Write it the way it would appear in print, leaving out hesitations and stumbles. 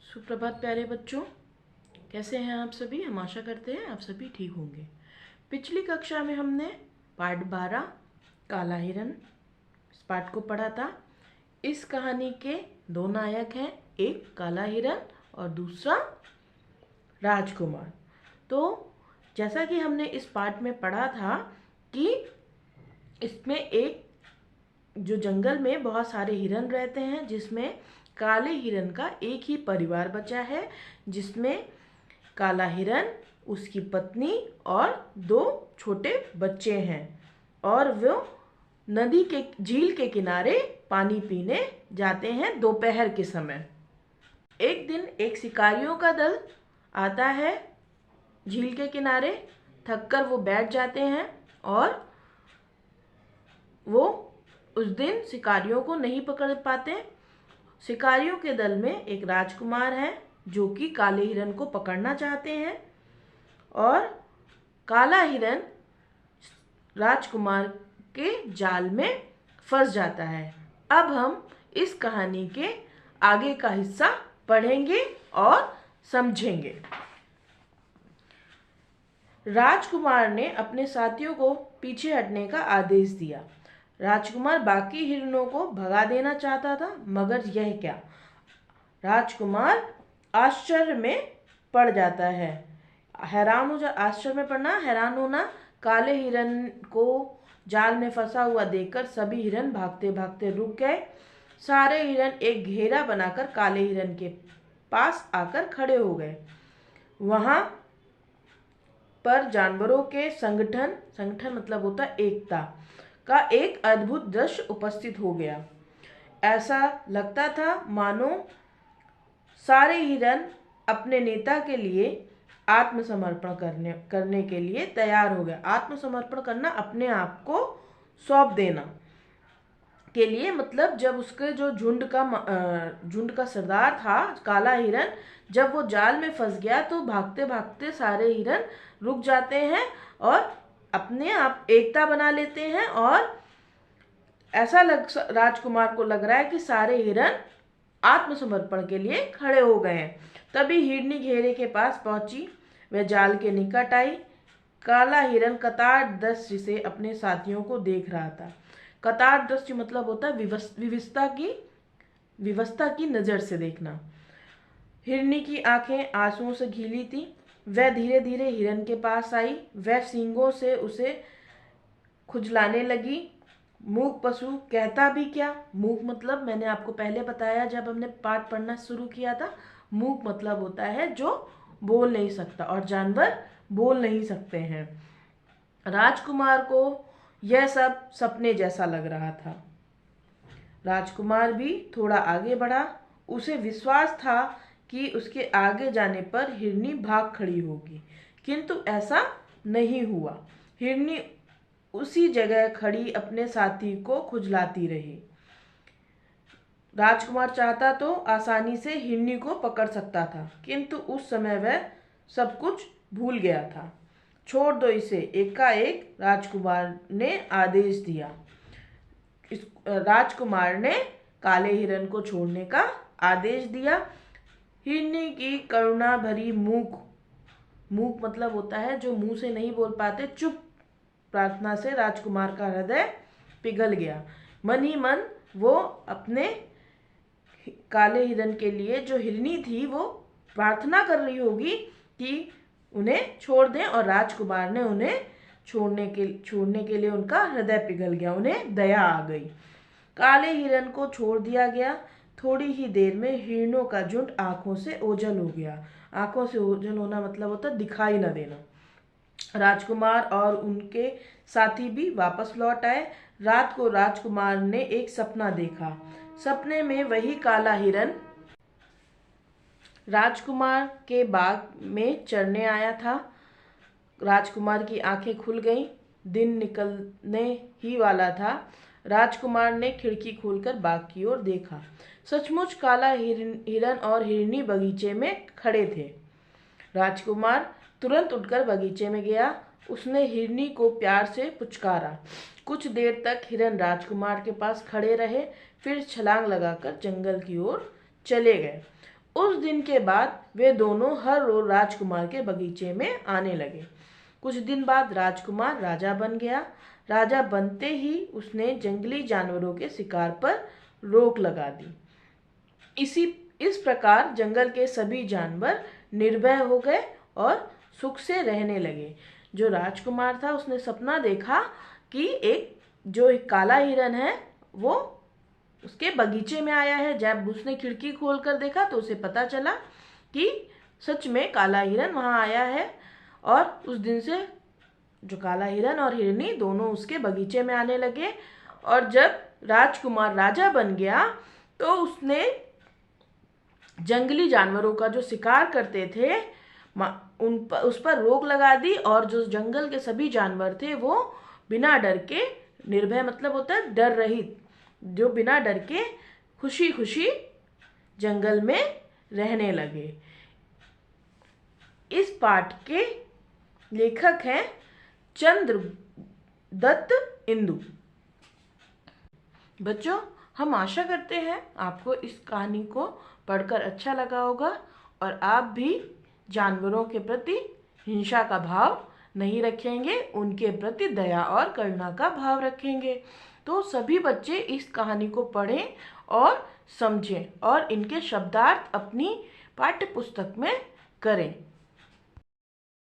सुप्रभात प्यारे बच्चों, कैसे हैं आप सभी। हम आशा करते हैं आप सभी ठीक होंगे। पिछली कक्षा में हमने पाठ 12 काला हिरन इस पाठ को पढ़ा था। इस कहानी के दो नायक हैं, एक काला हिरन और दूसरा राजकुमार। तो जैसा कि हमने इस पाठ में पढ़ा था कि इसमें एक जो जंगल में बहुत सारे हिरन रहते हैं, जिसमें काले हिरन का एक ही परिवार बचा है, जिसमें काला हिरन, उसकी पत्नी और दो छोटे बच्चे हैं। और वो नदी के झील के किनारे पानी पीने जाते हैं दोपहर के समय। एक दिन एक शिकारियों का दल आता है झील के किनारे। थककर वो बैठ जाते हैं और वो उस दिन शिकारियों को नहीं पकड़ पाते। शिकारियों के दल में एक राजकुमार है जो कि काले हिरन को पकड़ना चाहते हैं और काला हिरन राजकुमार के जाल में फंस जाता है। अब हम इस कहानी के आगे का हिस्सा पढ़ेंगे और समझेंगे। राजकुमार ने अपने साथियों को पीछे हटने का आदेश दिया। राजकुमार बाकी हिरणों को भगा देना चाहता था, मगर यह क्या। राजकुमार आश्चर्य में पड़ जाता है। आश्चर्य में पड़ना, हैरान होना। काले हिरन को जाल में फंसा हुआ देखकर सभी हिरन भागते भागते रुक गए। सारे हिरन एक घेरा बनाकर काले हिरन के पास आकर खड़े हो गए। वहां पर जानवरों के संगठन मतलब होता है एकता का एक अद्भुत दृश्य उपस्थित हो गया। ऐसा लगता था मानो सारे हिरन अपने नेता के लिए आत्मसमर्पण करने के लिए तैयार हो गए। आत्मसमर्पण करना, अपने आप को सौंप देना के लिए, मतलब जब उसके जो झुंड का सरदार था काला हिरन, जब वो जाल में फंस गया तो भागते भागते सारे हिरन रुक जाते हैं और अपने आप एकता बना लेते हैं। और ऐसा राजकुमार को लग रहा है कि सारे हिरन आत्मसमर्पण के लिए खड़े हो गए हैं। तभी हिरनी घेरे के पास पहुंची, वह जाल के निकट आई। काला हिरन कतार दृष्टि से अपने साथियों को देख रहा था। कतार दृष्टि मतलब होता है विवस्था की नजर से देखना। हिरनी की आंखें आंसुओं से घिली थी। वह धीरे धीरे हिरन के पास आई। वह सींगों से उसे खुजलाने लगी। मूक पशु कहता भी क्या। मूक मतलब मैंने आपको पहले बताया जब हमने पाठ पढ़ना शुरू किया था। मूक मतलब होता है जो बोल नहीं सकता, और जानवर बोल नहीं सकते हैं। राजकुमार को यह सब सपने जैसा लग रहा था। राजकुमार भी थोड़ा आगे बढ़ा। उसे विश्वास था कि उसके आगे जाने पर हिरनी भाग खड़ी होगी, किंतु ऐसा नहीं हुआ। हिरनी उसी जगह खड़ी अपने साथी को खुजलाती रही। राजकुमार चाहता तो आसानी से हिरनी को पकड़ सकता था, किंतु उस समय वह सब कुछ भूल गया था। छोड़ दो इसे, एकाएक राजकुमार ने आदेश दिया। राजकुमार ने काले हिरन को छोड़ने का आदेश दिया। हिरनी की करुणा भरी मूक मतलब होता है जो मुंह से नहीं बोल पाते, चुप प्रार्थना से राजकुमार का हृदय पिघल गया। मन ही मन वो अपने काले हिरन के लिए, जो हिरनी थी, वो प्रार्थना कर रही होगी कि उन्हें छोड़ दें, और राजकुमार ने उन्हें छोड़ने के लिए उनका हृदय पिघल गया, उन्हें दया आ गई। काले हिरन को छोड़ दिया गया। थोड़ी ही देर में हिरणों का झुंड आंखों से ओझल हो गया। आंखों से ओझल होना मतलब होता दिखाई न देना। राजकुमार और उनके साथी भी वापस लौट आए। रात को राजकुमार ने एक सपना देखा। सपने में वही काला हिरन राजकुमार के बाग में चरने आया था। राजकुमार की आंखें खुल गईं। दिन निकलने ही वाला था। राजकुमार ने खिड़की खोलकर बाग की ओर देखा। सचमुच काला हिरन और हिरनी बगीचे में खड़े थे। राजकुमार तुरंत उठकर बगीचे में गया। उसने हिरनी को प्यार से पुचकारा। कुछ देर तक हिरन राजकुमार के पास खड़े रहे, फिर छलांग लगाकर जंगल की ओर चले गए। उस दिन के बाद वे दोनों हर रोज राजकुमार के बगीचे में आने लगे। कुछ दिन बाद राजकुमार राजा बन गया। राजा बनते ही उसने जंगली जानवरों के शिकार पर रोक लगा दी। इस प्रकार जंगल के सभी जानवर निर्भय हो गए और सुख से रहने लगे। जो राजकुमार था उसने सपना देखा कि एक काला हिरन है वो उसके बगीचे में आया है। जब उसने खिड़की खोलकर देखा तो उसे पता चला कि सच में काला हिरन वहां आया है। और उस दिन से जो काला हिरन और हिरनी दोनों उसके बगीचे में आने लगे। और जब राजकुमार राजा बन गया तो उसने जंगली जानवरों का जो शिकार करते थे उस पर रोक लगा दी। और जो जंगल के सभी जानवर थे वो बिना डर के, निर्भय मतलब होता है डर रहित, जो बिना डर के खुशी खुशी जंगल में रहने लगे। इस पाठ के लेखक हैं चंद्रदत्त इंदु। बच्चों, हम आशा करते हैं आपको इस कहानी को पढ़कर अच्छा लगा होगा और आप भी जानवरों के प्रति हिंसा का भाव नहीं रखेंगे, उनके प्रति दया और करुणा का भाव रखेंगे। तो सभी बच्चे इस कहानी को पढ़ें और समझें और इनके शब्दार्थ अपनी पाठ्य पुस्तक में करें।